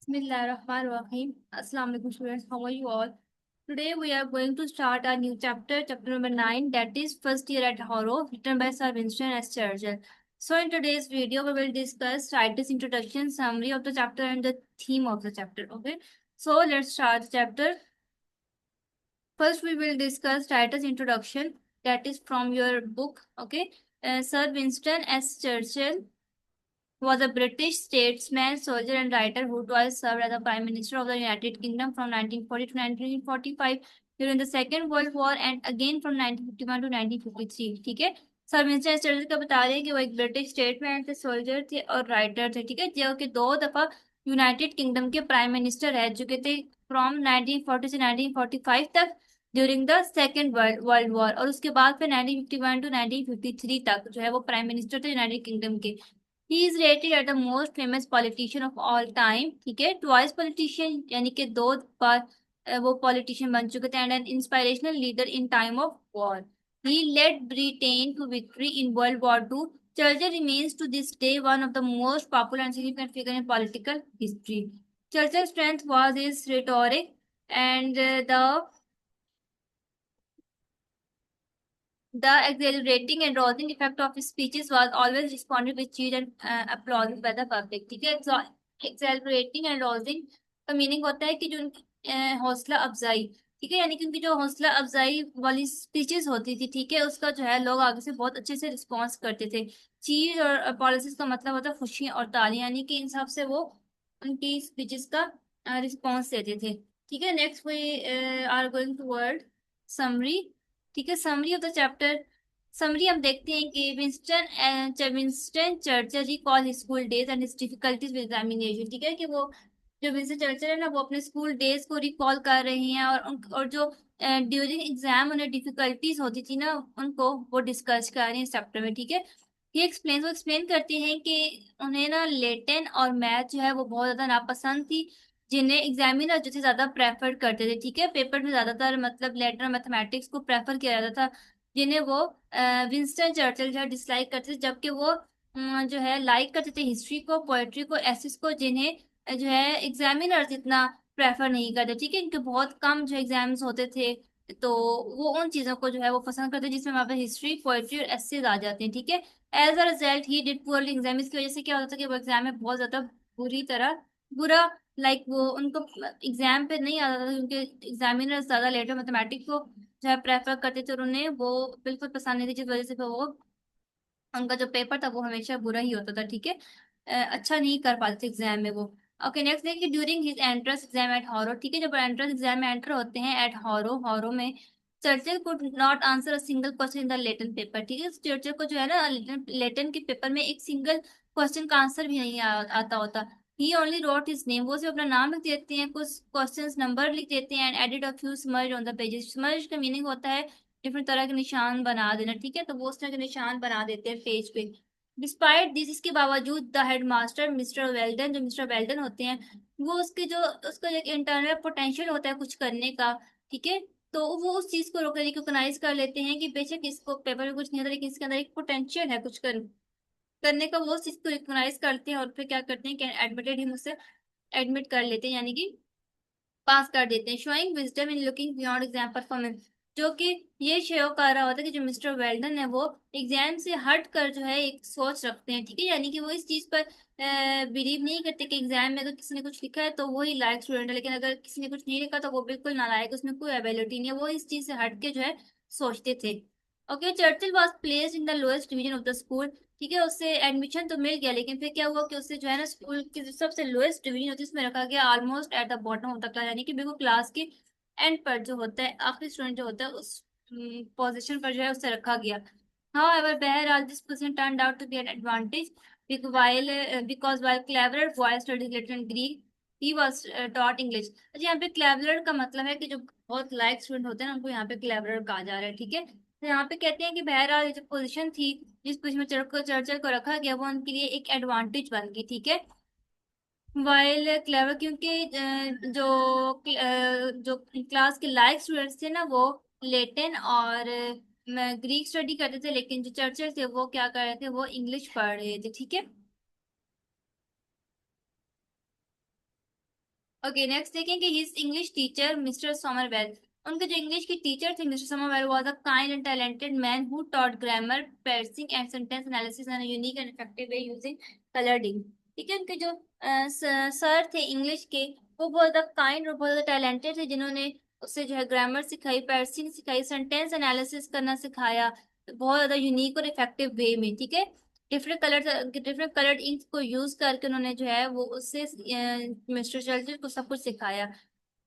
Bismillahirrahmanirrahim. Assalamu alaikum students. How are you all? Today we are going to start our new chapter, chapter number 9, that is First Year at Harrow, written by Sir Winston S. Churchill. So in today's video, we will discuss writer's introduction, summary of the chapter, and the theme of the chapter. Okay. So let's start the chapter. First, we will discuss writer's introduction, that is from your book. Okay. Sir Winston S. Churchill was a British statesman, soldier, and writer who twice served as the Prime Minister of the United Kingdom from 1940 to 1945 during the Second World War and again from 1951 to 1953. ठीक है। Sir Winston Churchill का बता दें कि वो एक British statesman थे, soldier थे और राइटर थे। ठीक है, जो कि दो दफा यूनाइटेड किंगडम के प्राइम मिनिस्टर रह चुके थे फ्रॉम 1940 से 1945 तक during the second world war, और उसके बाद फिर 1951 टू 1953 तक जो है वो प्राइम मिनिस्टर थे यूनाइटेड किंगडम के। He is rated at the most famous politician of all time. ठीक है, ट्वाइस पॉलिटिशियन यानी कि दो बार वो पॉलिटिशियन बन चुके थे, and an inspirational leader in time of war. He led Britain to victory in World War Two. Churchill remains to this day one of the most popular and significant figure in political history. Churchill's strength was his rhetoric, and the exhilarating and rousing effect of his speeches was always responded with cheer and applause by the public। ठीक है, exhilarating and rousing का meaning होता है कि जो उनकी हौसला अफजाई। ठीक है, यानी कि उनकी जो हौसला अफजाई वाली स्पीचेस होती थी, ठीक है, उसका जो है लोग आगे से बहुत अच्छे से रिस्पॉन्स करते थे। चीज और पॉलिसीज का मतलब होता है खुशी और ताली, यानी कि इन हिसाब से वो उनकी स्पीचेस का रिस्पॉन्स देते थे। ठीक है, next we are going to word summary. ठीक है, summary of the chapter. Summary हम देखते हैं कि Winston Churchill recall his school days and his difficulties with examination. ठीक है, कि वो जो विंस्टन चर्चिल है ना, वो अपने स्कूल डेज को रिकॉल कर रहे हैं और जो ड्यूरिंग एग्जाम उन्हें डिफिकल्टीज होती थी ना, उनको वो डिस्कस कर रहे हैं इस चैप्टर में। ठीक है, वो एक्सप्लेन करते हैं कि उन्हें ना लेटिन और मैथ जो है वो बहुत ज्यादा नापसंद थी, जिन्हें एग्जामिनर जो थे ज्यादा प्रेफर करते थे। ठीक है, पेपर में ज्यादातर मतलब लेटर और मैथमेटिक्स को प्रेफर किया जाता था, जिन्हें वो विंस्टन चर्चिल जो है डिसलाइक करते थे, जबकि वो जो है लाइक करते थे हिस्ट्री को, पोएट्री को, एसेस को, जिन्हें जो है एग्जामिनर्स इतना प्रेफर नहीं करते। ठीक है, इनके बहुत कम जो एग्जाम्स होते थे, तो वो उन चीजों को जो है वो पसंद करते हैं जिसमें वहाँ पे हिस्ट्री, पोएट्री और एसेज आ जाते हैं। ठीक है, as a result he did poorly exam. इसकी वजह से क्या होता था कि वो एग्जाम में बहुत ज्यादा बुरी तरह बुरा वो उनको एग्जाम पे नहीं आता था, क्योंकि एग्जामिनर ज्यादा लेटर मैथमेटिक्स को जो है प्रेफर करते थे और उन्हें वो बिल्कुल पसंद नहीं थी, जिस वजह से फिर वो उनका जो पेपर था वो हमेशा बुरा ही होता था। ठीक है, अच्छा नहीं कर पाते थे एग्जाम में वो। ओके, नेक्स्ट देखिए, during his entrance exam at Harrow. ठीक है, जब एंट्रेंस एग्जाम में एंटर होते हैं एट हॉरो, हॉरो में Churchill could not answer a single question in the Latin paper. ठीक है, चर्चिल को जो है ना लेटन के पेपर में एक सिंगल क्वेश्चन का आंसर भी नहीं आता होता। ही ओनली रोट हिज नेम, वो सिर्फ अपना नाम लिख देते हैं, कुछ क्वेश्चंस नंबर लिख देते हैं, and added a few smudge on the pages. Smudge का मीनिंग होता है डिफरेंट तरह के निशान बना देना। ठीक है, तो वो उस तरह के निशान बना देते हैं पेज पे। डिस्पाइट दिस, इसके बावजूद द हेडमास्टर मिस्टर वेल्डन, जो मिस्टर वेल्डन होते हैं, वो उसका एक इंटरनल पोटेंशियल होता है कुछ करने का। ठीक है, तो वो उस चीज को रिकॉग्नाइज कर लेते हैं कि बेशक इसको पेपर में कुछ नहीं आता, लेकिन इसके अंदर एक पोटेंशियल है कुछ करने का। वो उस चीज को रिकॉग्नाइज करते हैं और फिर क्या करते हैं कि एडमिटेड ही मुझसे एडमिट कर लेते हैं, यानी कि पास कर देते हैं। Showing wisdom in looking beyond exam performance, जो कि ये शो कर रहा होता है कि जो मिस्टर वेल्डन है वो एग्जाम से हट कर जो है एक सोच रखते हैं। ठीक है, यानी कि वो इस चीज पर बिलीव नहीं करते कि एग्जाम में अगर किसी ने कुछ लिखा है तो वो ही लायक स्टूडेंट है, लेकिन अगर किसी ने कुछ नहीं लिखा तो वो बिल्कुल नालायक, उसमें कोई एबिलिटी नहीं है। वो इस चीज से हट के जो है सोचते थे। Okay, Churchill was placed in the lowest division of the school. ठीक है, उससे एडमिशन तो मिल गया, लेकिन फिर क्या हुआ कि उससे जो है ना स्कूल की जो सबसे लोएस्ट डिवीजन होती है उसमें रखा गया, almost at the bottom of the class, यानी कि बिल्कुल क्लास के एंड पर जो होता है, आखिरी स्टूडेंट जो होता है उस पोजीशन पर जो है उससे रखा गया। However, बहरहाल this position turned out to be an advantage because while cleverer boy studied Latin and Greek, he was taught English। अच्छा, यहाँ पे क्लेवरर का मतलब है कि जो बहुत लाइक स्टूडेंट होते हैं ना, उनको यहाँ पे क्लेवरर कहा जा रहा है। ठीक है, तो यहाँ पे कहते हैं कि बहरहाल ये जो पोजीशन थी जिस पोजीशन में चर्चिल को रखा गया, वो उनके लिए एक एडवांटेज बन गई। ठीक है, वाइल क्लेवर, क्योंकि जो क्लास के लायक स्टूडेंट्स थे ना, वो लेटिन और ग्रीक स्टडी करते थे, लेकिन जो चर्चिल थे वो क्या कर रहे थे, वो इंग्लिश पढ़ रहे थे। ठीक है, ओके नेक्स्ट देखें कि his English teacher mister Somerville, उनके जो इंग्लिश की टीचर थे mister Somerville was a kind and talented man who taught grammar, parsing and sentence analysis in a unique and effective way using colouring. ठीक है, उनके जो सर थे English के, वो बहुत ज्यादा काइंड और बहुत ज्यादा टैलेंटेड थे, जिन्होंने उससे जो है ग्रामर सिखाई, पर्सिंग सिखाई, सेंटेंस एनालिसिस करना सिखाया बहुत ज्यादा यूनिक और इफेक्टिव वे में। ठीक है, डिफरेंट कलर्ड इंक को यूज करके उन्होंने जो है वो उससे मिस्टर चर्चिल को सब कुछ सिखाया।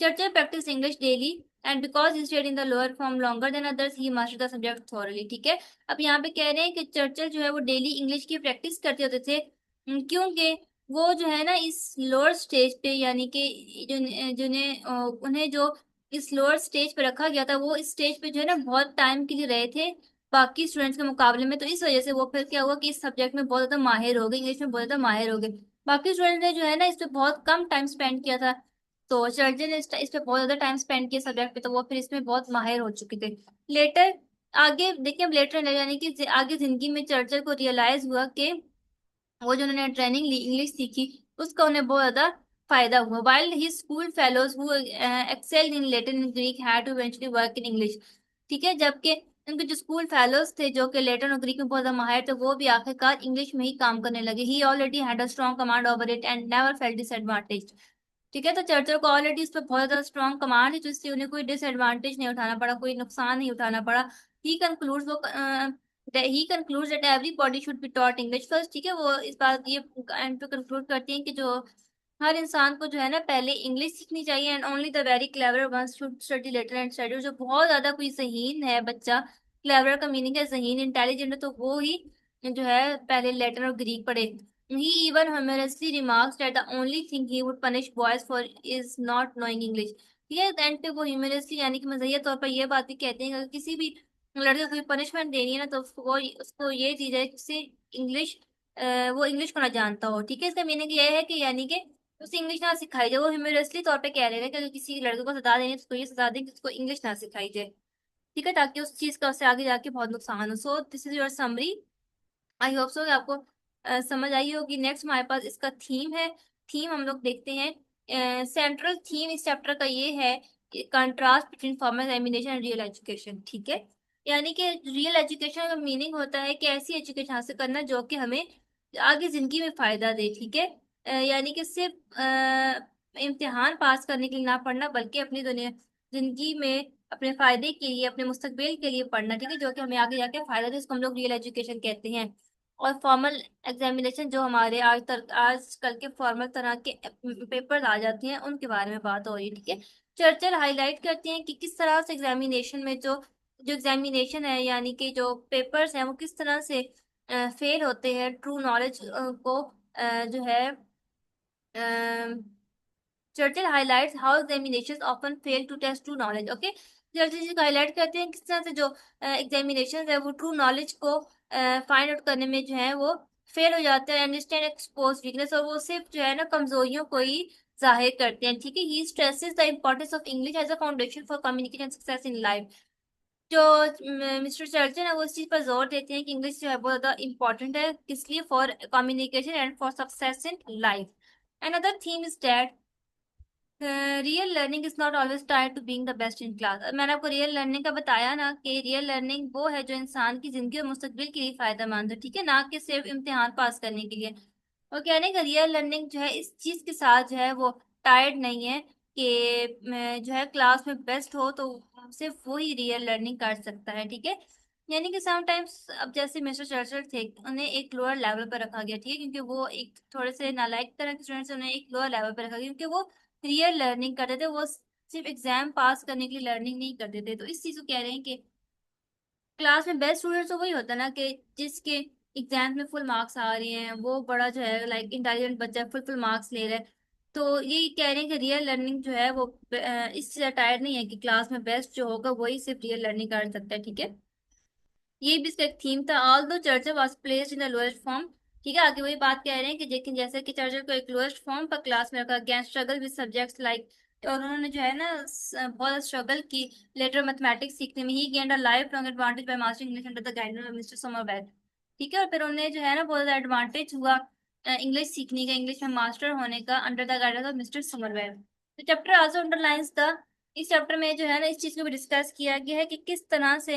Churchill practice English daily and because he studied in the lower form longer than others he mastered the subject thoroughly. ठीक है, अब यहाँ पे कह रहे हैं कि चर्चिल जो है वो डेली इंग्लिश की प्रैक्टिस करते होते थे, क्योंकि वो जो है ना इस लोअर स्टेज पे, यानी कि जिन्हें उन्हें जो इस लोअर स्टेज पे रखा गया था, वो इस स्टेज पे जो है ना बहुत टाइम के लिए रहे थे बाकी स्टूडेंट्स के मुकाबले में। तो इस वजह से वो फिर क्या हुआ कि इस सब्जेक्ट में बहुत ज्यादा माहिर हो गए, इंग्लिश में बहुत ज्यादा माहिर हो गए। बाकी स्टूडेंट ने जो है ना इस पे बहुत कम टाइम स्पेंड किया था, तो चर्चिल ने इस पे बहुत ज्यादा टाइम स्पेंड किया सब्जेक्ट पे, तो वो फिर इसमें बहुत माहिर हो चुके थे। लेटर आगे देखिए, अब लेटर यानी कि आगे जिंदगी में चर्चिल को रियलाइज हुआ कि वो जो उन्होंने ट्रेनिंग ली, इंग्लिश सीखी, उसका उन्हें बहुत ज्यादा फायदा हुआ। While he school fellows who excelled in Latin and Greek had to eventually work in English. ठीक है, जबकि उनके जो स्कूल फेलोज थे जो कि लैटिन और ग्रीक में बहुत ज्यादा माहिर थे, वो भी आखिरकार इंग्लिश में ही काम करने लगे। He already had a strong command over it and never felt disadvantage. ठीक है, तो चर्चिल को ऑलरेडी इस पर बहुत ज्यादा स्ट्रॉन्ग कमांड है, जिससे उन्हें कोई डिसएडवांटेज नहीं उठाना पड़ा, कोई नुकसान नहीं उठाना पड़ा। ही कंक्लूड्स वो he concludes that everybody should be taught English first. ठीक है, वो इस बात ये एंड पे कंक्लूड करती हैं कि जो हर इंसान को जो है ना पहले इंग्लिश सीखनी चाहिए, and only the very clever ones should study Latin and study. जो बहुत ज्यादा कोई ज़हीन है बच्चा, क्लेवर का मीनिंग है ज़हीन, इंटेलिजेंट है, तो वो ही जो है पहले लेटर और ग्रीक पढ़े। He even humorously remarks that the only thing he would punish boys for is not knowing English। ठीक है, एंड पे वो ह्यूमरसली यानी कि मज़ाहिया तौर पर ये बात भी कहते हैं कि अगर किसी भी लड़के को कोई पनिशमेंट देनी है ना, तो उसको ये दी जाए कि उसे इंग्लिश वो इंग्लिश को ना जानता हो। ठीक है, इसका मीनिंग ये है कि यानी कि उसे इंग्लिश ना सिखाई जाए। वो ह्यूमरसली तौर पे कह रहे हैं कि अगर किसी लड़के को सजा देनी है तो उसको ये सजा दें कि उसको इंग्लिश ना सिखाई जाए। ठीक है, ताकि उस चीज का उससे आगे जाके बहुत नुकसान हो। So this is your summary. I hope so कि आपको समझ आई होगी। नेक्स्ट हमारे पास इसका थीम है। थीम हम लोग देखते हैं। सेंट्रल थीम इस चैप्टर का ये है contrast between formal examination and real education. ठीक है, यानी कि रियल एजुकेशन का मीनिंग होता है कि ऐसी एजुकेशन हासिल करना जो कि हमें आगे जिंदगी में फायदा दे। ठीक है, यानी कि सिर्फ इम्तिहान पास करने के लिए ना पढ़ना, बल्कि अपनी दुनिया जिंदगी में अपने फायदे के लिए, अपने मुस्तकबिल के लिए पढ़ना। ठीक है, जो कि हमें आगे जाके फायदा दे, इसको हम लोग रियल एजुकेशन कहते हैं। और फॉर्मल एग्जामिनेशन जो हमारे आजकल के फॉर्मल तरह के पेपर आ जाते हैं, उनके बारे में बात हो रही है। ठीक है, चर्चिल हाईलाइट करते हैं कि किस तरह से एग्जामिनेशन में जो जो एग्जामिनेशन है, यानी कि जो पेपर्स हैं, वो किस तरह से फेल होते हैं ट्रू नॉलेज को जो है Churchill highlights how examinations often fail to test true knowledge. Okay, Churchill ji highlight करते हैं किस तरह से जो एग्जामिनेशन है वो ट्रू नॉलेज को फाइंड आउट करने में जो है वो फेल हो जाते हैं। अंडरस्टैंड एक्सपोज वीकनेस, और वो सिर्फ जो है ना कमजोरियों को ही जाहिर करते हैं। ठीक है, he stresses the importance of English as a foundation for communication success in life. जो मिस्टर चर्चिल है वो इस चीज पर जोर देते हैं कि इंग्लिश जो है बहुत ज्यादा इंपॉर्टेंट है, किस लिए, for communication and for success in life. Another theme is that real learning is not always tied to being the best in class. मैंने आपको रियल लर्निंग का बताया ना कि रियल लर्निंग वो है जो इंसान की जिंदगी और मुस्तकबिल के लिए फायदेमंद है। ठीक है, ना कि सिर्फ इम्तिहान पास करने के लिए। और कहने का रियल लर्निंग जो है इस चीज के साथ जो है वो टाइड नहीं है कि जो है क्लास में बेस्ट हो तो सिर्फ वो ही रियल लर्निंग कर सकता है। ठीक है, यानी कि समटाइम्स अब जैसे मिस्टर चर्चिल थे, उन्हें एक लोअर लेवल पर रखा गया। ठीक है, क्योंकि वो एक थोड़े से नालायक तरह के स्टूडेंट्स, उन्हें एक लोअर लेवल पर रखा गया क्योंकि वो रियल लर्निंग करते थे। वो सिर्फ एग्जाम पास करने के लिए लर्निंग नहीं करते थे। तो इस चीज को कह रहे हैं कि क्लास में बेस्ट स्टूडेंट तो वही होता है ना कि जिसके एग्जाम में फुल मार्क्स आ रहे हैं, वो बड़ा जो है लाइक इंटेलिजेंट बच्चा फुल फुल मार्क्स ले रहा है। तो ये कह रहे हैं कि रियल लर्निंग जो है वो इससे टायर नहीं है कि क्लास में बेस्ट जो होगा वही सिर्फ रियल लर्निंग कर सकता है। ठीक है, ये भी इसका एक थीम था। ऑल दो चर्चा was placed in the lowest form. ठीक है, आगे वही बात कह रहे हैं कि लेकिन जैसे कि चर्चा को एक लोएस्ट फॉर्म पर क्लास में रखा गया, स्ट्रगल विद सब्जेक्ट्स लाइक, और उन्होंने जो है ना बहुत स्ट्रगल की लेटर मैथमेटिक्स सीखने में। He gained a life long advantage by mastering English under the guidance of mister Somervell. ठीक है, और फिर उन्हें जो है ना बहुत ज्यादा एडवांटेज हुआ इंग्लिश सीखने का, इंग्लिश में मास्टर होने का, under the guidance of mister Somerville. तो चैप्टर आल्सो अंडरलाइंस द, इस चैप्टर में जो है ना इस चीज को भी डिस्कस किया गया है कि किस तरह से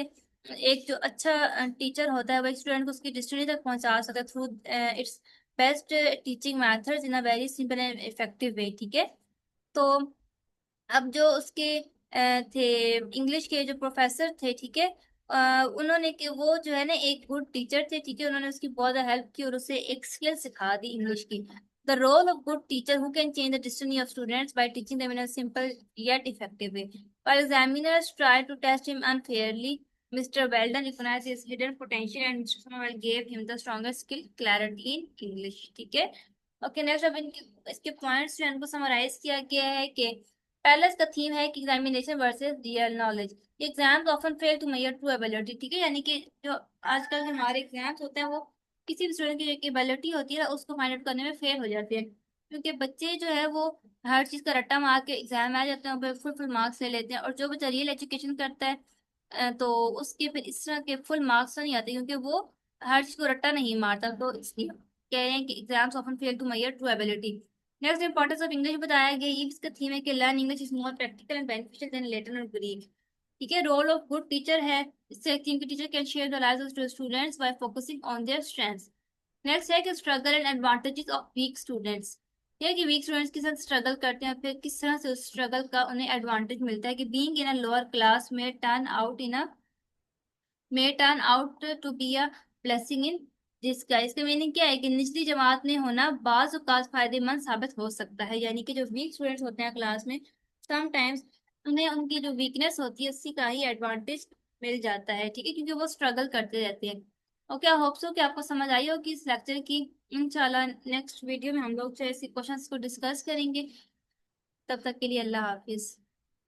एक जो अच्छा टीचर होता है वो स्टूडेंट को उसकी डेस्टिनी तक पहुंचा सकता है through it's best teaching methods in a very simple and effective way. ठीक है। तो अब जो उसके थे इंग्लिश के जो प्रोफेसर थे, ठीक है, उन्होंने कि वो जो है ना एक गुड टीचर थे, ठीक है, उन्होंने उसकी बहुत हेल्प की और उसे एक स्किल सिखा दी इंग्लिश की। The role of good teacher who can change the destiny of students by teaching them in a simple yet effective way. While examiners try to test him unfairly, Mr. Weldon recognized his hidden potential and Mr. Samuel gave him the strongest skill, clarity in English. ठीक है। Okay, next अब इनके इसके points जो है इनको summarise किया गया है कि पहला इसका थीम है कि examination versus real knowledge. Exams often fail to measure true ability. ठीक है, यानी कि जो आजकल के हमारे एग्जाम्स होते हैं वो किसी भी स्टूडेंट की जो एबिलिटी होती है ना उसको फाइंड आउट करने में फेल हो जाते हैं, क्योंकि बच्चे जो है वो हर चीज का रट्टा मार के एग्जाम में आ जाते हैं, फुल फुल मार्क्स ले लेते हैं, और जो बच्चा रियल एजुकेशन करता है तो उसके फिर इस तरह के फुल मार्क्स नहीं आते, क्योंकि वो हर चीज को रट्टा नहीं मारता। तो इसलिए कह रहे हैं कि exams often fail to measure true ability. Next importance of English बताया गया, ये इसका थीम है कि learn English is more practical and beneficial than Latin और ग्रीक। ठीक है। रोल ऑफ गुड टीचर है, इससे थीम की teacher can share the lives of students by focusing on their strengths. Next है कि struggle and advantages of weak students. यह कि वीक स्टूडेंट्स के साथ स्ट्रगल करते हैं, फिर किस तरह से उस स्ट्रगल का उन्हें एडवांटेज मिलता है कि being in a lower class में turn out to be a blessing in disguise. इसका मीनिंग क्या है कि निचली जमात में होना बाज औकात फायदेमंद साबित हो सकता है, यानी कि जो वीक स्टूडेंट्स होते हैं क्लास में समटाइम्स उन्हें उनकी जो वीकनेस होती है उसी का ही एडवांटेज मिल जाता है। ठीक है, क्योंकि वो स्ट्रगल करते रहते हैं। ओके, आई होप सो कि आपको समझ आई होगी इस लेक्चर की। इंशाल्लाह नेक्स्ट वीडियो में हम लोग जो है इसी क्वेश्चंस को डिस्कस करेंगे। तब तक के लिए अल्लाह हाफिज।